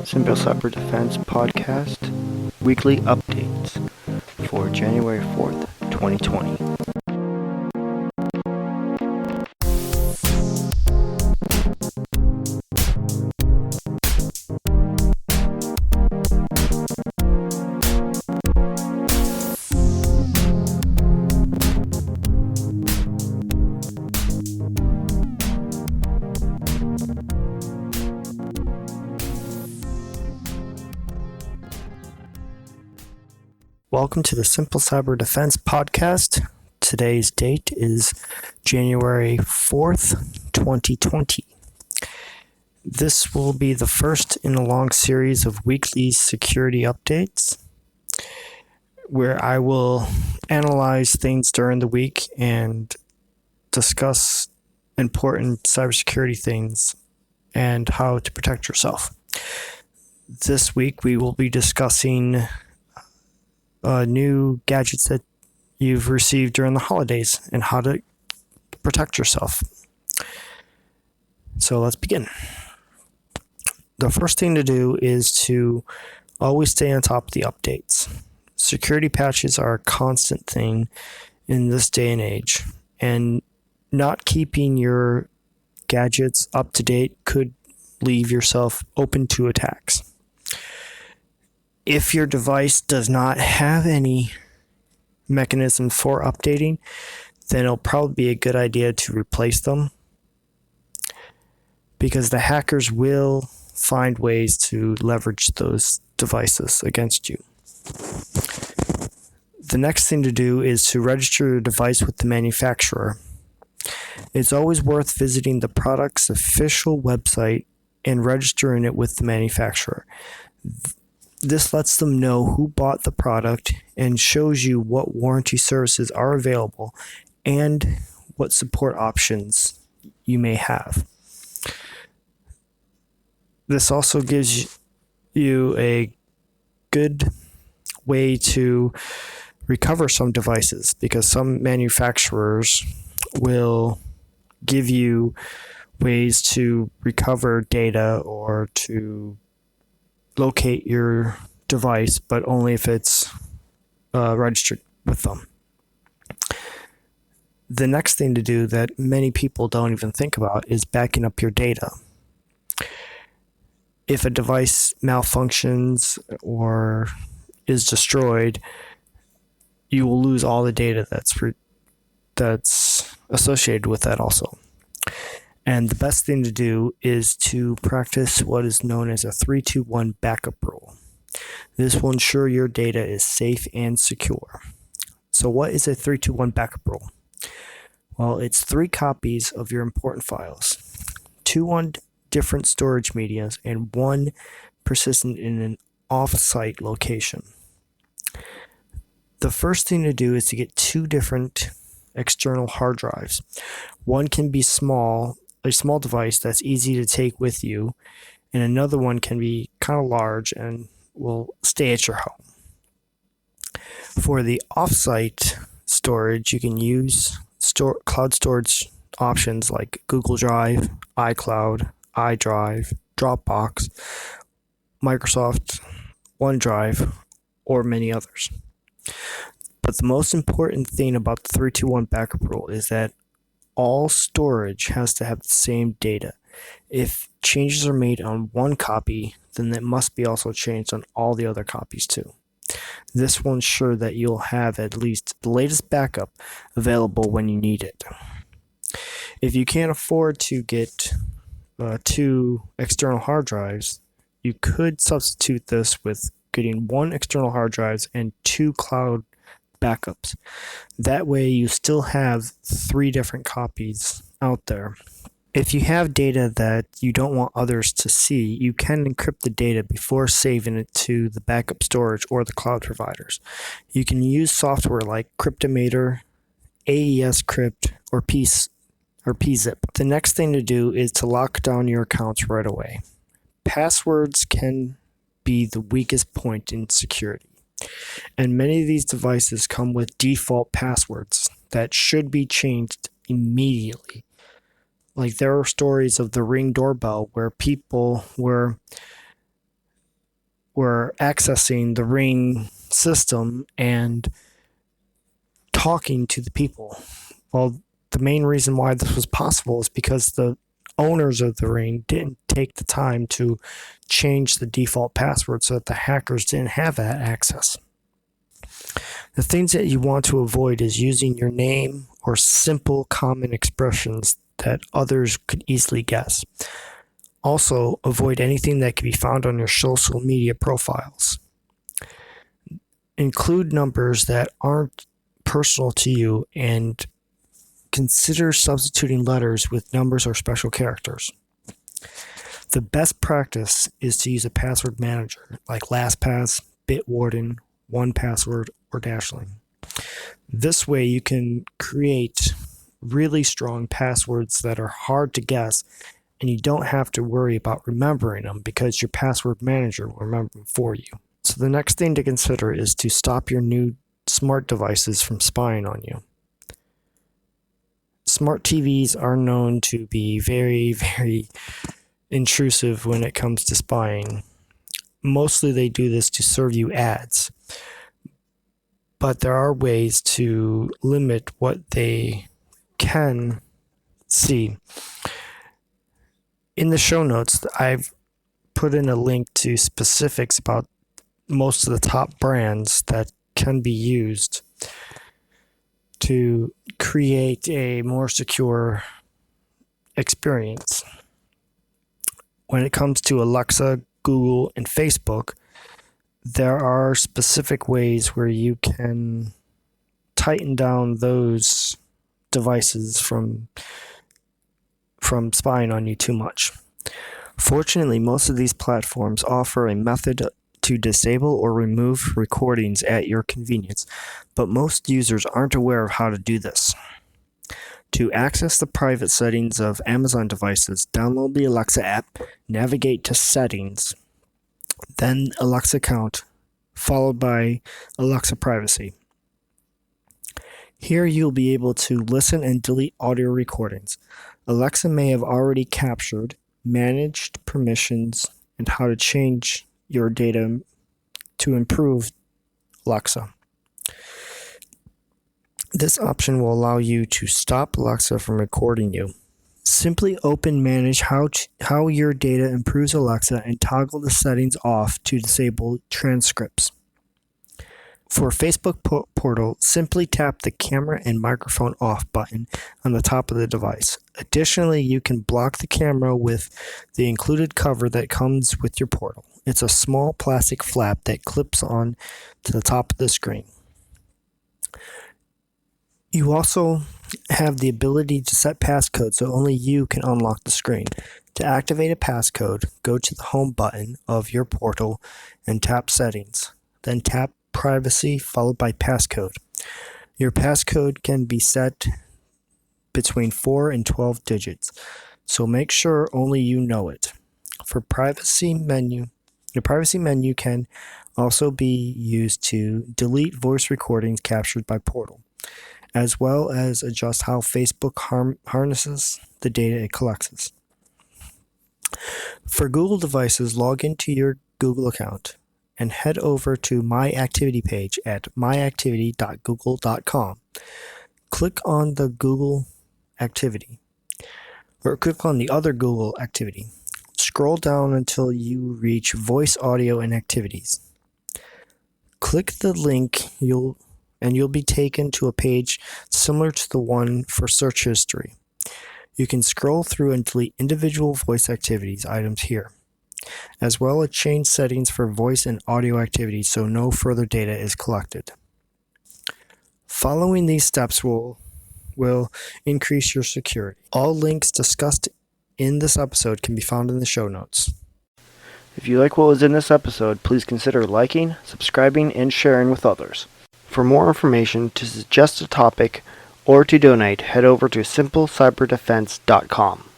Simple Cyber Defense Podcast Weekly Updates for January 4th, 2020. Welcome to the Simple Cyber Defense Podcast. Today's date is January 4th, 2020. This will be the first in a long series of weekly security updates where I will analyze things during the week and discuss important cybersecurity things and how to protect yourself. This week we will be discussing new gadgets that you've received during the holidays and how to protect yourself. So let's begin. The first thing to do is to always stay on top of the updates. Security patches are a constant thing in this day and age, and not keeping your gadgets up to date could leave yourself open to attacks. If your device does not have any mechanism for updating, then it'll probably be a good idea to replace them, because the hackers will find ways to leverage those devices against you. The next thing to do is to register your device with the manufacturer. It's always worth visiting the product's official website and registering it with the manufacturer. This lets them know who bought the product and shows you what warranty services are available and what support options you may have. This also gives you a good way to recover some devices, because some manufacturers will give you ways to recover data or to locate your device, but only if it's registered with them. The next thing to do that many people don't even think about is backing up your data. If a device malfunctions or is destroyed, you will lose all the data that's associated with that also. And the best thing to do is to practice what is known as a 3-2-1 backup rule. This will ensure your data is safe and secure. So what is a 3-2-1 backup rule? Well, it's 3 copies of your important files, 2 on different storage medias, and 1 persistent in an off-site location. The first thing to do is to get 2 different external hard drives. One can be a small device that's easy to take with you, and another one can be kind of large and will stay at your home. For the offsite storage, you can use cloud storage options like Google Drive, iCloud, iDrive, Dropbox, Microsoft OneDrive, or many others. But the most important thing about the 3-2-1 backup rule is that all storage has to have the same data. If changes are made on one copy, then it must be also changed on all the other copies too. This will ensure that you'll have at least the latest backup available when you need it. If you can't afford to get 2 external hard drives, you could substitute this with getting 1 external hard drive and 2 cloud backups. That way you still have 3 different copies out there. If you have data that you don't want others to see, you can encrypt the data before saving it to the backup storage or the cloud providers. You can use software like Cryptomator, AES-Crypt, or PZIP. The next thing to do is to lock down your accounts right away. Passwords can be the weakest point in security, and many of these devices come with default passwords that should be changed immediately. Like, there are stories of the Ring doorbell where people were were accessing the Ring system and talking to the people. Well, the main reason why this was possible is because the owners of the Ring didn't take the time to change the default password so that the hackers didn't have that access. The things that you want to avoid is using your name or simple common expressions that others could easily guess. Also, avoid anything that can be found on your social media profiles. Include numbers that aren't personal to you, and consider substituting letters with numbers or special characters. The best practice is to use a password manager like LastPass, Bitwarden, 1Password, or Dashlane. This way you can create really strong passwords that are hard to guess, and you don't have to worry about remembering them because your password manager will remember them for you. So the next thing to consider is to stop your new smart devices from spying on you. Smart TVs are known to be very, very intrusive when it comes to spying. Mostly they do this to serve you ads, but there are ways to limit what they can see. In the show notes, I've put in a link to specifics about most of the top brands that can be used to create a more secure experience. When it comes to Alexa, Google, and Facebook, there are specific ways where you can tighten down those devices from spying on you too much. Fortunately, most of these platforms offer a method to disable or remove recordings at your convenience, but most users aren't aware of how to do this. To access the private settings of Amazon devices, download the Alexa app, navigate to Settings, then Alexa Account, followed by Alexa Privacy. Here you'll be able to listen and delete audio recordings. Alexa may have already captured, managed permissions, and how to change your data to improve Alexa. This option will allow you to stop Alexa from recording you. Simply open Manage how your data improves Alexa and toggle the settings off to disable transcripts. For Facebook Portal, simply tap the camera and microphone off button on the top of the device. Additionally, you can block the camera with the included cover that comes with your portal. It's a small plastic flap that clips on to the top of the screen. You also have the ability to set passcodes so only you can unlock the screen. To activate a passcode, go to the home button of your portal and tap Settings. Then tap Privacy followed by Passcode. Your passcode can be set between 4 and 12 digits, so make sure only you know it. Your privacy menu can also be used to delete voice recordings captured by Portal, as well as adjust how Facebook harnesses the data it collects. For Google devices, log into your Google account and head over to My Activity page at myactivity.google.com. Click on the Google activity, or click on the other Google activity. Scroll down until you reach Voice, Audio, and Activities. Click the link you'll be taken to a page similar to the one for search history. You can scroll through and delete individual voice activities items here, as well as change settings for voice and audio activities so no further data is collected. Following these steps will increase your security. All links discussed in this episode can be found in the show notes. If you like what was in this episode, please consider liking, subscribing, and sharing with others. For more information, to suggest a topic, or to donate, head over to simplecyberdefense.com.